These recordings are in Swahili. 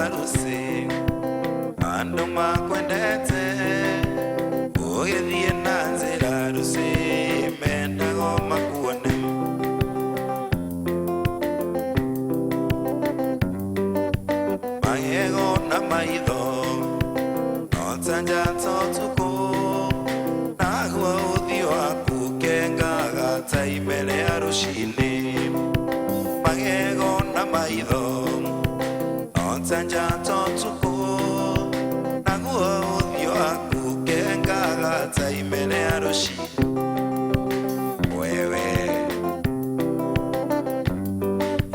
harusi ando makwendete ugithie na njira harusi mendago makuone magego na maitho nonsanja totuko nagwa uthio waku kengaga taimele harusi-ini magego na maitho nonsanja totuko nagwa uthio waku kengaga taimele harusi wewe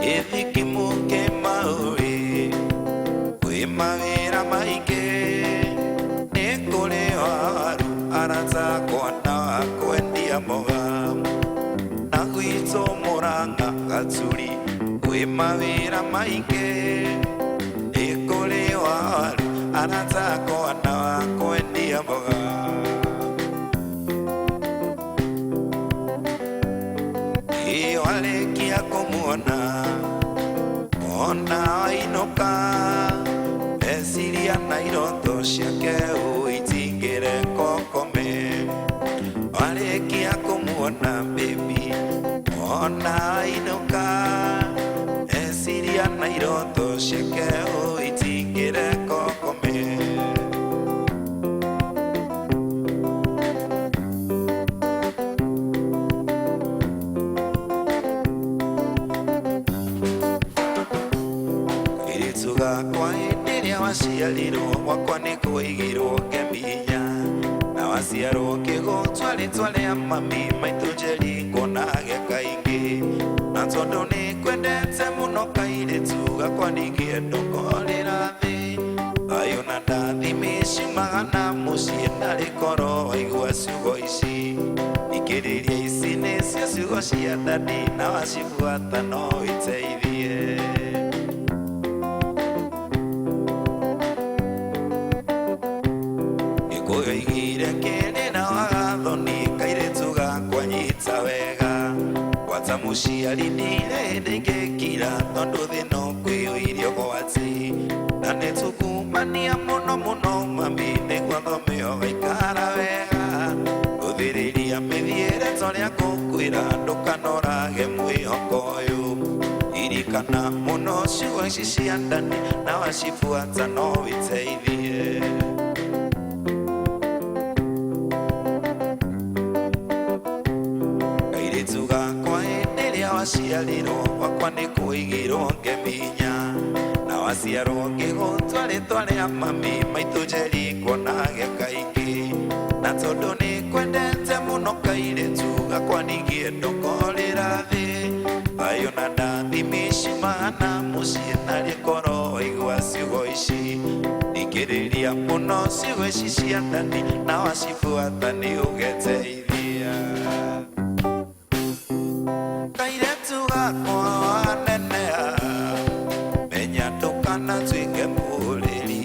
ithikimuke mauri kwi mawira maingi nikuri waru arata kwana kwendia moga na gwito Murang'a Gaturi kwi mawira maingi nikuri waru arata kwana kwendia moga iyo alekia kumuona ona inoka esiria na iroto ciake uitingire kokome alekia kumuona baby ona inoka esiria na iroto ciake uitingire kokome kwa endelea waciarirwo gwakwa nĩ kũigirwo ngeminya na waciarwo kĩgo twale a mami maitũ Njeri ngonage kaingĩ na tondũ nĩ kwendete mũno kairĩtu gakwa nĩngĩenda kũrĩra thĩ thayũ na ndathime ciumaga na mũciĩ ndarĩ koro waigua ciugo ici thikĩrĩria ici nĩcio ciugo cia ndani na wacibuata no iteithie igire kene na wagathoni kairetu gakwa nyita wega gwata mũciari nĩrendengekira tondũ thĩno kwĩyũirio gwati na nĩtũkumania mũno mami nĩguo thome ũgaikara wega gũthĩrĩria mĩthiĩre torĩa ngũkwĩra ndũkanorage mwĩhoko ũyũ irikana mũno ciugo ici cia ndani na wacibuata no wĩteithie waciarirwo gwakwa nĩ kũigirwo ngeminya na waciarwo ngĩgũ twale a mami maitũ Njeri ngonage kaingĩ na tondũ nĩ kwendete mũno kairĩtu gakwa nĩngĩenda kũrĩra thĩ thayũ na ndathime ciumaga na mũciĩ ndarĩ koro waigua ciugo ici thikĩrĩria mũno ciugo ici cia ndani na wacibuata nĩ ũgeteithia kairetu gakwa wanenea menya ndũkanatuĩke mũrĩri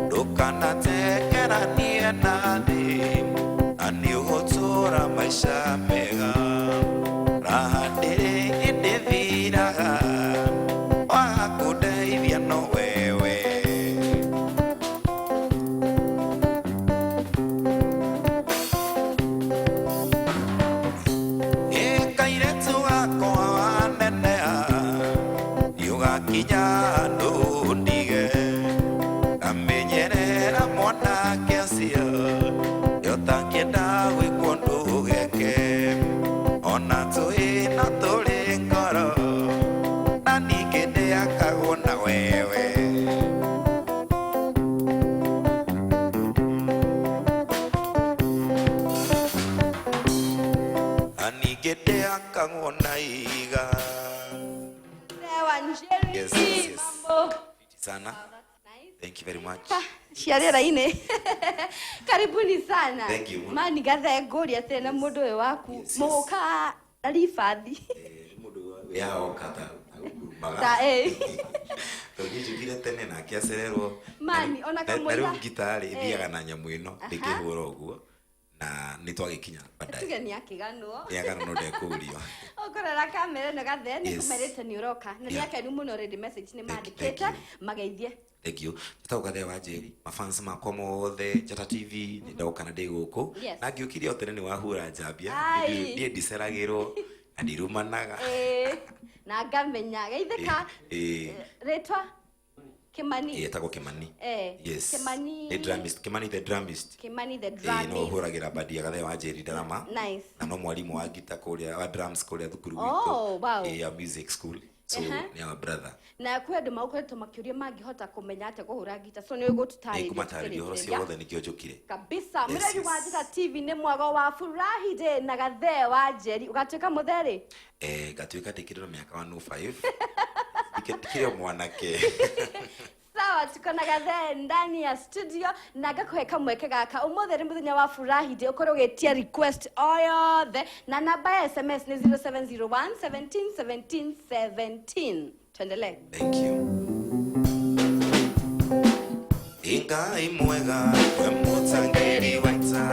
ndũkanatekeranie na thĩ na nĩũgũtũra maica mega raha ndĩrĩ ĩndĩthiraga waga kũndeithia no wewe kinya ndundige kamenyerera mwanake acio yotakienda gwĩkwo ndũgeke ona twĩna tũrĩ ngoro na ningĩ ndĩakagwo na wewe na ningĩ ndĩakagwo na iga Yes. Sana. Thank you very much. Shiarera ine. Karibuni sana. Thank you. Mani gathe ngoria tena mundu we waku. Muka alifathi. Mundu yao kata. Ta Tũgĩjũkire tene nake acererwo. Mani ona kamwe. Rĩu ngitari ithiaga na nyamũ ĩno ndĩkĩhũra ũguo na nitwagikinya baadaye tuge ni akiganwo no ndekurio okorera kamera no gathe ni kumerete ni uroka no ni akenu muno already message ni mandikite mageithie. Thank you. Tutauka the Wanjiri mafans makwa mothe Njata TV ni ndauka na ndi guku na ngiukiria otene ni wahura njambia ni ndiceragirwo na ndirumanaga na ngamenya geithika retwa Kimani yetagwo Kimani yes Kimani the drumist Kimani the drumist no huragira badi agathe Wanjiri drama nice na no mwalimu wa guitar kuria wa drums kuria thukuru witu ya music school so ni our brother na kwedu maukoretwo makiuria mangihota kumenya ate kuhura gita so ni gututari kumatari horo cio wothe nikio njukire kabisa mureri wa Njata TV ni mwago wa furahi de na gathe Wanjiri ugatuika mutheri gatuika tikiro na miaka 105 iketikirio mwanake sawa tuko na gathe ndani ya studio na gakweka mweke gaka umutheri muthenya wa furahi de ukorwo getia request oyothe na namba ya SMS ni 0701 17 17 17 tuendelee. Thank you. Inga imwega we mutangeri waita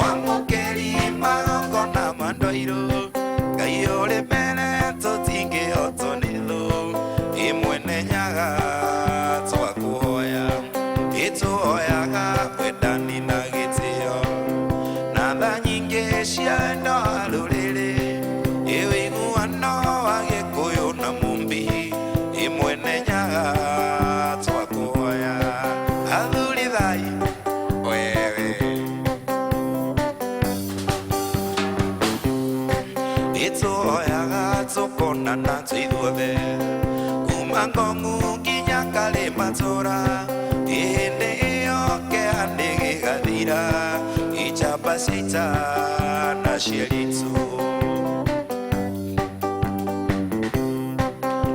wamukeri magongo na mandoiro kayore mene totinge otonilo imwene nyaga twakuhoya ituhoyaga kwendani na gitio na tha nyingi ciando aluriri iwiguano wa gikuyu na mumbi imwene nyaga twakuhoya athuri thai wewe ituhoyaga tukonana tuithuothe kuma ngongu nginya kali matura indi iyo keani gigathira ijamba ciitana cieritu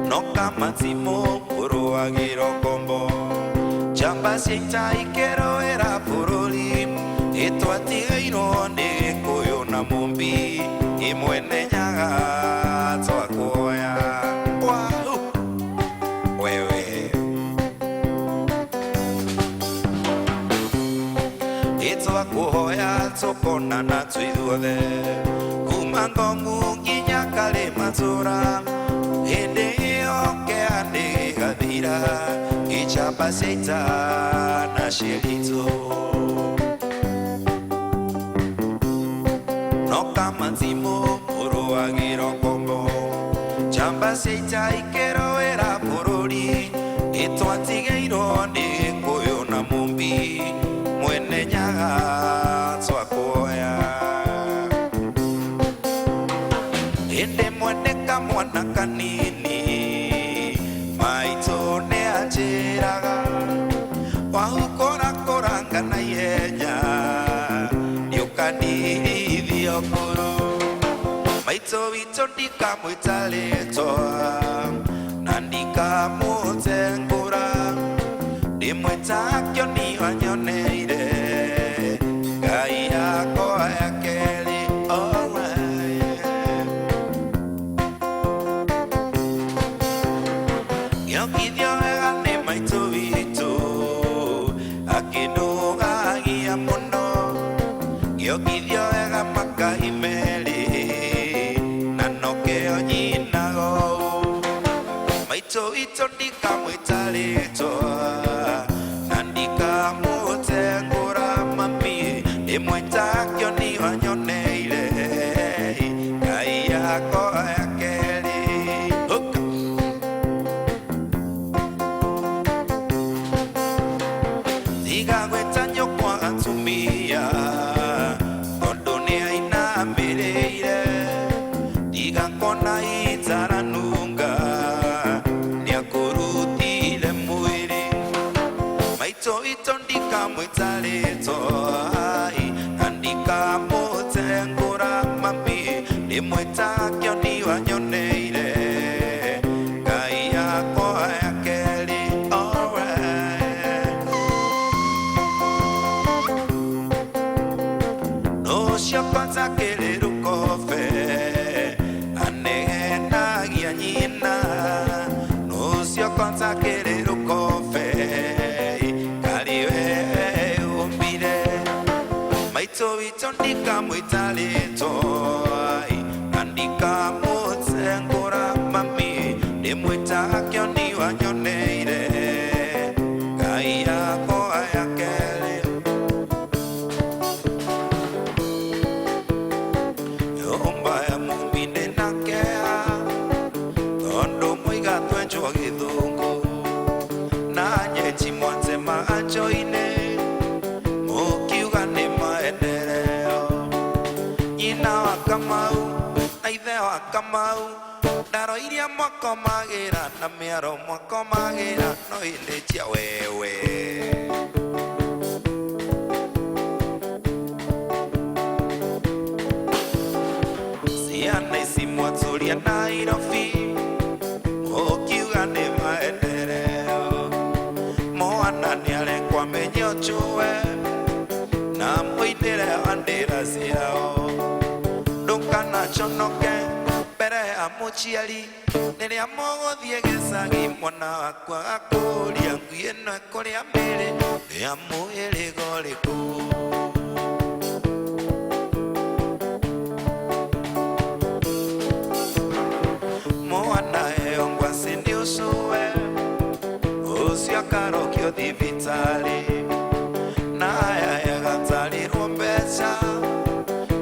no kamatimu uruagiro kombo jamba ciita ikeroera bururi itwatigairwo ni gikuyu na mumbi imwene nyaga twakuhoya wewe itwakuhoya tukonana tuithuothe kuma ngongu nginya kali matura hindi iyo keani gigathira ijamba ciitana cieritu no kamatimu uruagiro kombo jamba ciita ikeroera bururi itwatigairwo ni gikuyu na mumbi mwene nyaga twakuhoya indi mwene kamwana kanini maito ni anjiraga wahukorakoranga na ihenya niukanirithio kuru maito wito ndikamwita ritwa na ndikamutengura ndimwita kioni wanyoneire ngai yakwa ya keri giokithio wega ni maito witu akinugagia muno giokithio wega makai meri na nokeo nyinago maito witu ndikamwita ritwa na ndikamutengura mami ndimwita kioni wanyoneire ngai yakwa ya keri tiga gweta nyokwa atumia tondu ni ainamiriire tiga kona itaranunga niakurutire mwiri maito ito ndikamwita ritwa na ndikamutengura mami ndimwita kioni wanyoneire ngai yakwa ya keri no kwanza keleru kofe anegenagia nyina nucio kwanza keleru kofe kariwe umbire maito mwito ndikamwita rĩtwa andika mũtengũra mami ndĩmwĩta kĩoni wanyoneire Ngai yakwa ya kerĩ nyũmba ya mumbi ndĩnakea tondũ mũiga twenjwo gĩthũngũ na nyeti mwatema njoinĩ mũkiuga nĩ maendeleo nyina wa Kamau na ithe wa Kamau ndaro iria mwakomagĩra na mĩaro mwakomagĩra no hĩndĩ cia wewe ciana ici mwatũria Nairobi mũkiuga nĩ maendeleo mwana nĩarekwa menyo njũe na mũinĩre wa ndĩra ciao ndũkanaconoke mbere ya mũciari rĩrĩa mũgũthiĩ gĩcagi mwana wakwa akũria ngui ĩno ĩkũrĩa mĩrĩ ya mũhĩrĩga ũrĩkũ mwana ĩyo ngwacĩ nĩ ũcũe ũcio akarokio thibitarĩ na aya yagatarĩrwo mbeca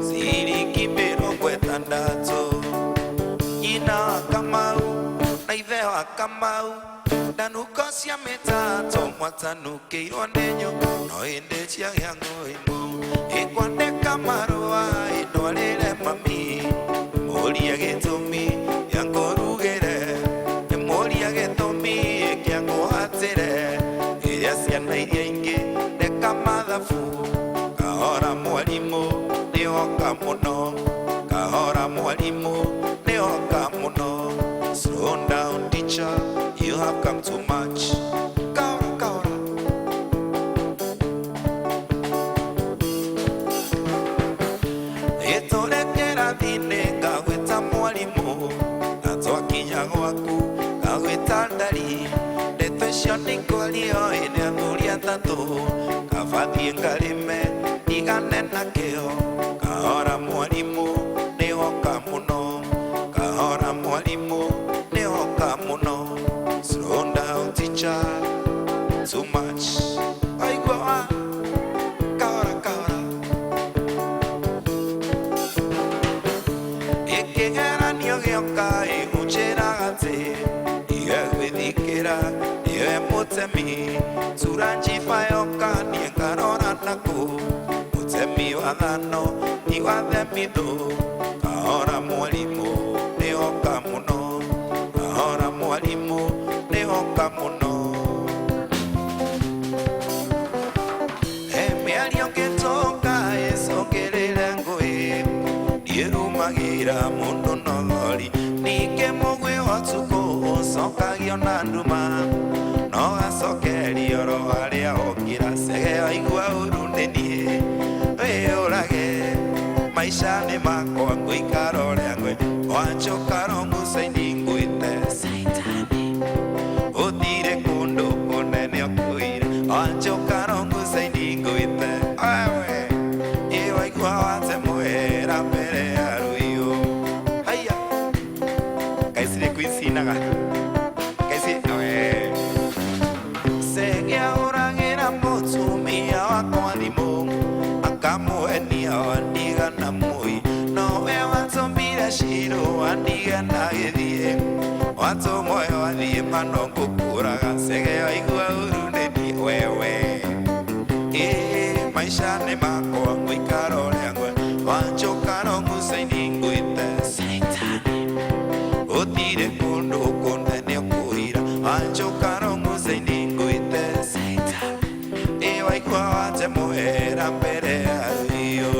ciringi 60 nyina wa Kamau na ithe wa Kamau ndanuko cia mĩtato mwatanukĩirwo nĩ nyũ no hĩndĩ ciagĩa ngũimo ĩkwandĩka marũa ĩndwarĩre mami mũria gĩtũmi gĩa ngũrugĩre mũria gĩtũmi gĩa ngũhatĩre iria ciana iria ingĩ ndeka mathabu kahora mwarimũ nĩoka mũno kahora mwarimũ nĩoka mũno slow down teacher you have come too much kahora kahora ĩtũrekera thĩinĩ ngagwĩta mwarimũ na twakinya gwaku ngagwĩta ndari ndeto icio nĩngwario ĩnĩ athuri atatũ kabathiĩ ngarĩme igane na kĩo kahora mwarimũ nĩoka mũno kahora mwarimũ nĩoka mũno slow down teacher too much aigua kahora kahora ĩkĩgeranio gĩoka ĩgũnjĩraga atĩ igegwĩthikĩra nĩwe mũtemi turanjiba yoka niĩ ngarora nakũ mũtemi wa thano iwathemithũ kahora mwarimũ nĩoka mũno kahora mwarimũ nĩoka mũno mĩario ngĩtũka ĩcũngĩrĩre ngũĩ ndiĩrumagĩra mũndũ no thori ningĩ mũgwĩ wa ũtukũ ũcokagio na nduma no gacokerio oro harĩa okĩra cege waigua ũru nĩ niĩ wĩyũrage maica nĩ makwa ngũikara ũrĩa ngwe wanjũkara mũcaini ngwĩte Saitani ũthire kũndũ kũnene ũkũire wanjũkara mũcaini ngwĩte awe ĩwaigua wate mũhera mbere ya rũiũ haiya kaicirĩ kwĩcinaga kaici cege ũragĩra mũtumia wakwa thimũ akamũhenia wandigana mũi nowe watũmbire cirũ wandigana gĩthiĩ watũmoyo wathiĩ mano ngũkũraga cege waigua ũru nĩ niĩ wewe maica nĩ makwa ngũikara ũrĩa ngwe wanjũkara mũcaini ngwĩte Saitani ũthire kũndũ kũnene ũkũira wanjũkara mũcaini ngwĩte Saitani waigua wate mũhera mbere ya rũiũ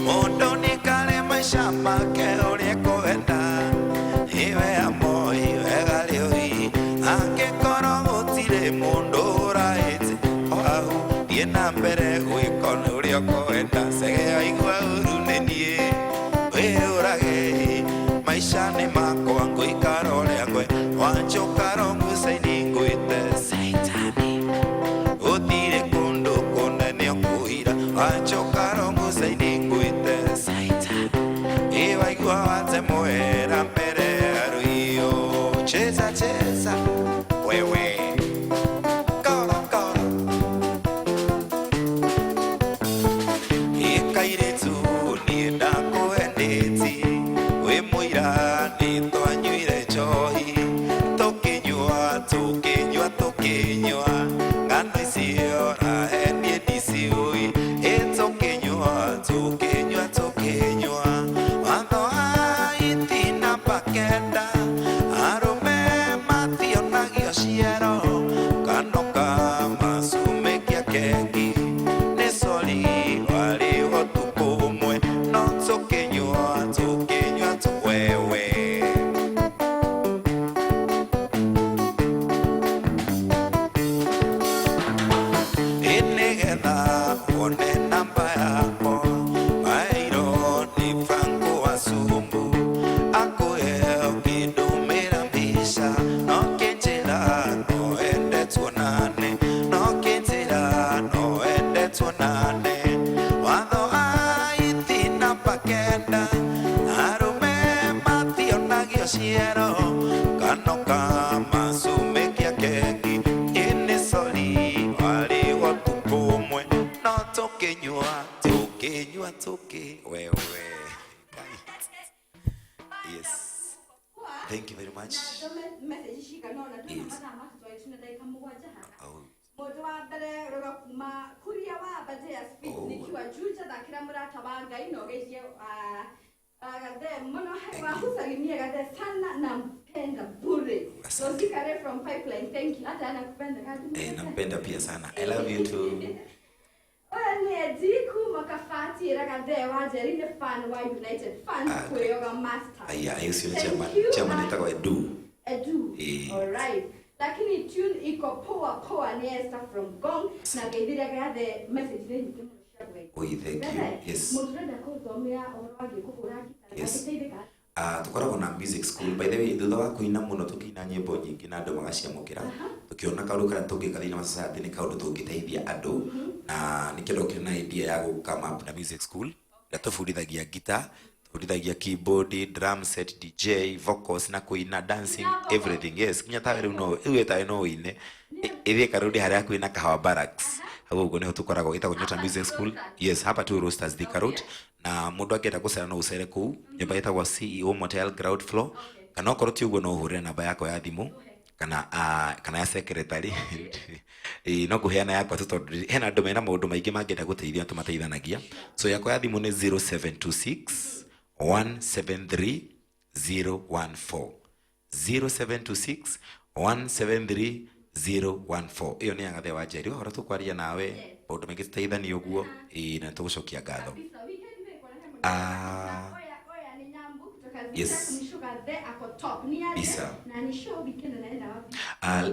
mũndũ nĩ karĩ maica make ũrĩa kwenda iwe amoi wega rĩũi angĩkorwo gũtirĩ mũndũ ũrahĩte wahu thiĩ na mbere gwĩka ũrĩa kwenda cege waigua ũru nĩ niĩ wĩyũrage maica nĩ makwa ngũikara ũrĩa ngwe wanjũkara mũcaini ngwĩte iwaigua wate mwera mbere aruio cheza cheza wewe kora kora ikairetu ni ndakuendeti we muira ni twanyuire njohi tukinyua tukinyua tukinyua ngano icio rahenie ndiciui itukinyua tukinyua tukinyua watho aitina pakenda arume mationagio ciero kanoka masumekia keki nĩ sori warĩ ũtukũ ũmwe no tũkĩnyua tũkĩnyua wewe nĩgetha wone namba yakwa mairo nĩ Franco wa Sumbu akũhe ũkĩndũmĩra mbica no kĩnjĩra no ende tuonane no kĩnjĩra no ende tuonane watho aitina pakenda arũme mationagio ciero kanoka masumekia keki nĩ sori warĩ ũtukũ ũmwe no tũkĩnyua tũkĩnyua wewe. Yes, thank you very much. Yes. Oh. Mũndũ wa mbere roga kuma kuria wa Badea Speed nikiwa Juja thakira murata wa Ngai no geithie gathe muno wakusalimia gathe sana nampenda bure. So Zikare from Pipeline, thank you. Hata anakupenda kadi. Nampenda pia sana. I love you too. Oya diku makafati gathe wa Jerine fan wa United fans kuyoga master. Aya, hiyo sio chama nitaka Edu. All right. Lakini tune iko poa ni Esther from Gong na geithira gathe message ni nikimurusha gwe. Oh, thank you. Yes. Muturenda kuthomera orwagi kuhura gitara. Tukoragwo na music school. By the way, thutha wa kuina muno tukina nyimbo nyingi na andu magaciamukira. Tukiona kaundu kana tungikathina ma society ni kaundu tungiteithia andu na nikindo kina idea ya come up na music school. Gatufundithagia guitar, tufundithagia keyboard, drum set, DJ, vocals na kuina, dancing, everything. Yes, kinya tawe no iweta no ine. Ithie karudi haria kuina kahawa barracks. Hago ugo neho tukoragwo ita Nyota Music School. Yes, hapa tu Roosters Thika Road na mundu akienda gucera no ucere kuu nyumba itagwa CEO Motel ground floor kana okorwo ti uguo no uhure namba yako ya thimu kana ya secretary no kuheana yakwa tondu hena andu mena maundu maingi mangĩenda gũteithia tumateithanagia. So yakwa ya thimu ni 0726 173 014 0726 173 014. Iyo ni Agathe wa Njeri hora tukwaria nawe maundu maingi tuteithanie uguo na tugucokia ngatho. Yes. Bisa.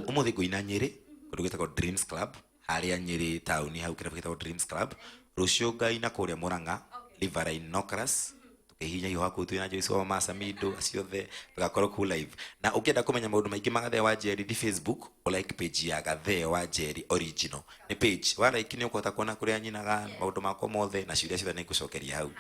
Umuthi kuina Nyeri kundu gwitagwo Dreams Club haria Nyeri town hau kirabu gitagwo Dreams Club. Rucio ngaina kuria Murang'a Riverine Nocras tukihinya iho haku twina Joyce wa Masamido aciothe tugakorwo ku live. Na ukienda kumenya maundu maingi ma Agathe wa Njeri thi Facebook o like page ya Agathe wa Njeri original ni page wa like ni ukota kuona kuria nyinaga maundu makwa mothe na ciuria ciothe ni ngucokeria hau.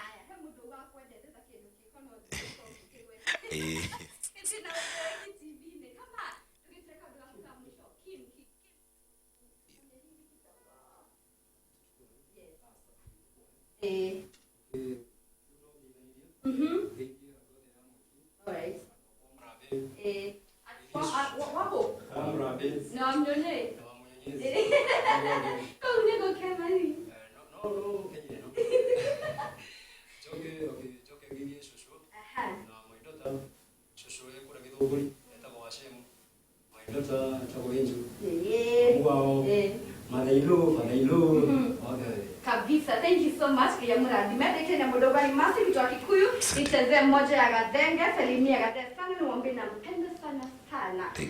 Alright. Wapo? No, I'm your name. Kau ni kau kemari? No. Joke gini susu. Na maidota susu ekura kidogori etagwo Hashemu. Maidota etagwo Enju. Wow. Madailo. Okay. Kabisa. Thank you so much kwa muradi. Mimi na mdogo ni masi mtu wa Kikuyu. Nichezee moja ya Gathenge, salimia Gathenge sana niwaambie nampenda sana.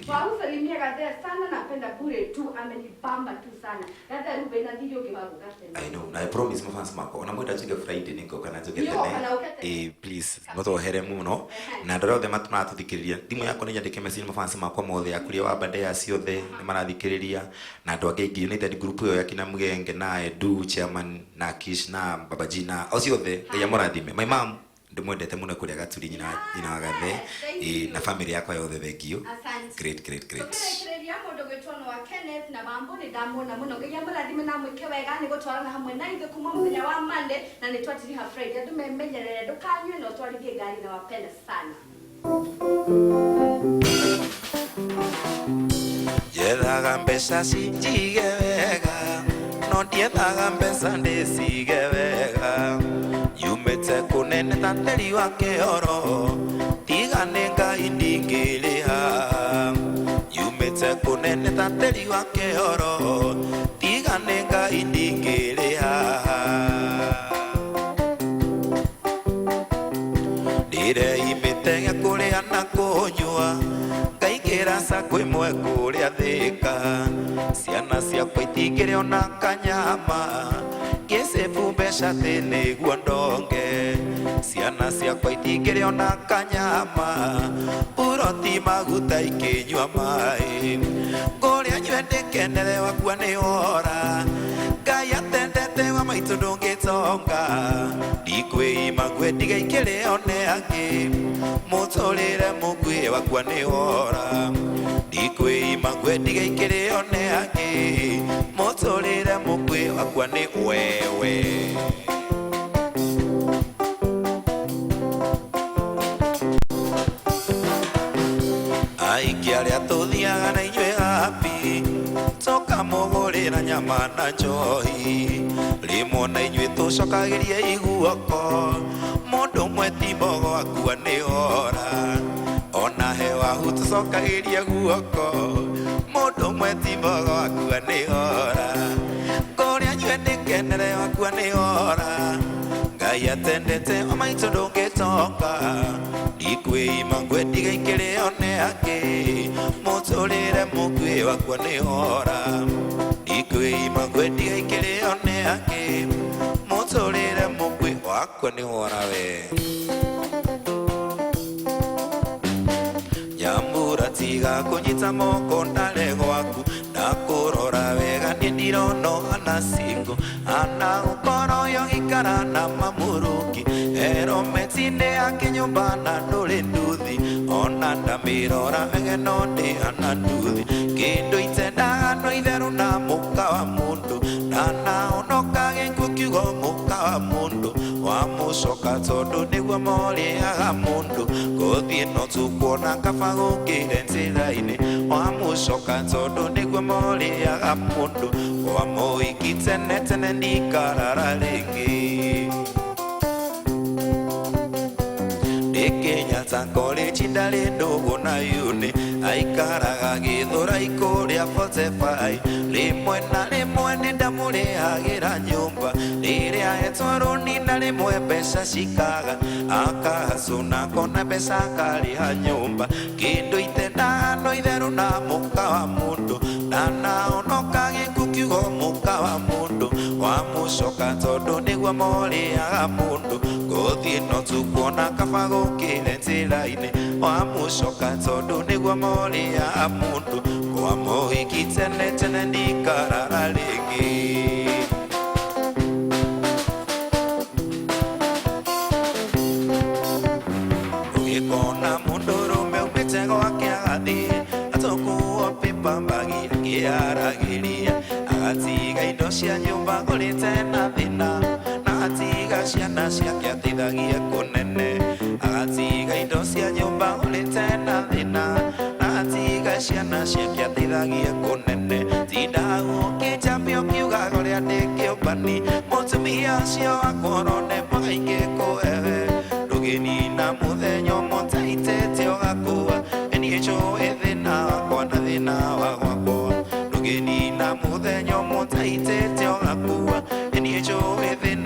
Wao salimia Gathenge sana napenda bure tu amenibamba tu sana. Gathenge Ruben na video kibago Gathenge. I know. I promise mafans mako. Na mwenda chike Friday niko kana joke tene. Please. Ngoto here muno. Na ndoro the matuna tuthikiriria. Timu yako ni nyandike message mafans mako mothe ya kuria wa Badea ciothe ni marathikiriria na andu angi United group yo yakina Mugenge na Edu chairman na Kish na Babaji na ociothe ya murathime. My mom ndimwendete muno kuria gaturi nyina wa gathe na family yakwa yothe thank you. Great. Tukirekereria mundu gwitwa wa Kenneth na mambo ni ndamona muno nginya murathime na mwike wega ni gutwarana hamwe na ithe kuma muthenya wa Monday na ni twatiriha Friday andu memenyerere ndukanywe no twarithie ngari na wapenda sana. Jethaga mbeca cinjige wega no ndiethaga mbeca ndicige wega yumite kunene tateri wa kioro tigane ngai ndingiriha yumite kunene tateri wa kioro tigane ngai ndingiriha ndire imite kuria na kunyua ngaikira sakwe mwe kuria thika ciana ciakwa itingire ona kanyama ngicebu mbeca niguo ndonge ciana ciakwa itingire ona kanyama uroti maguta ikinyua mai nguria nyue ndikenere wakua ni ora ngai atendete wa maitu ndungitonga ndikwima ngwe ndigaikire one angi muturire mugwi wakwa ni ora ndikwima ngwe ndigaikire one angi muturire mugwi wakwa ni wewe aiki aria tuthiaga na inyue happy toka mugurira nyama na njohi rimwe na inyue tucokagirie iguoko mundu mweti mbogo akua ni ora ona hewa hu tucokagirie guoko mundu mweti mbogo akua ni ora nguria nyue ndikenere wakua ni ora ngai atendete omaitu ndungitonga ndikwima ngwe ndigaikire one angi muturire mugwi wakwa ni ora ndikwima ngwe ndigaikire one angi muturire mugwi wakwa ni ora we nyambura tiga kunyita moko ndare gwaku na kurora wega ni ndirono anasingo ana ukoro yo gikara na mamuruki ero metine akinyumba na nduri nduthi ona ndamirora wege no ndi ana nduthi kindu itendaga no itheru na muka wa mundu na naonoka gikuo kiugo muka wa mundu wa mucoka tondu niguo moriaga mundu guthie no tukuona kaba gukire njira-ini wa mucoka tondu niguo moriaga mundu wa muiki tene tene ndikarara ringi ndikinyata college ndari ndugu na uni aikaraga githura ikuria 45 rimwe na rimwe nindamurihagira nyumba riria hetwa runi na rimwe mbeca cikaga akahacuna kona mbeca akariha nyumba kindu itendaga no itheru na muka wa mundu na naonoka gikuo kiugo muka wa mundu wa mucoka tondu niguo moriaga mundu guthie no tukuona kaba gukire njira-ini wa mucoka tondu niguo moriaga mundu wa muhiki tene tene ndikarara ringi ugikona mundurume umite gwake agathie atokuo pipa mbagi akiaragiria agatiga indo cia nyumba ngurite na thina na atiga ciana ciake atithagie kunene agatiga indo cia nyumba ngurite na thina na atiga ciana ciake atithagie kunene tindagu kijambio kiuga goria ndikiumbani mutumia ucio akorone magaingi kuewe ndugini na muthenya mutaitete ugakua enijoe thina wakwa na thina wa gwakwa ndugini na muthenya mutaitete ugakua enijoe thina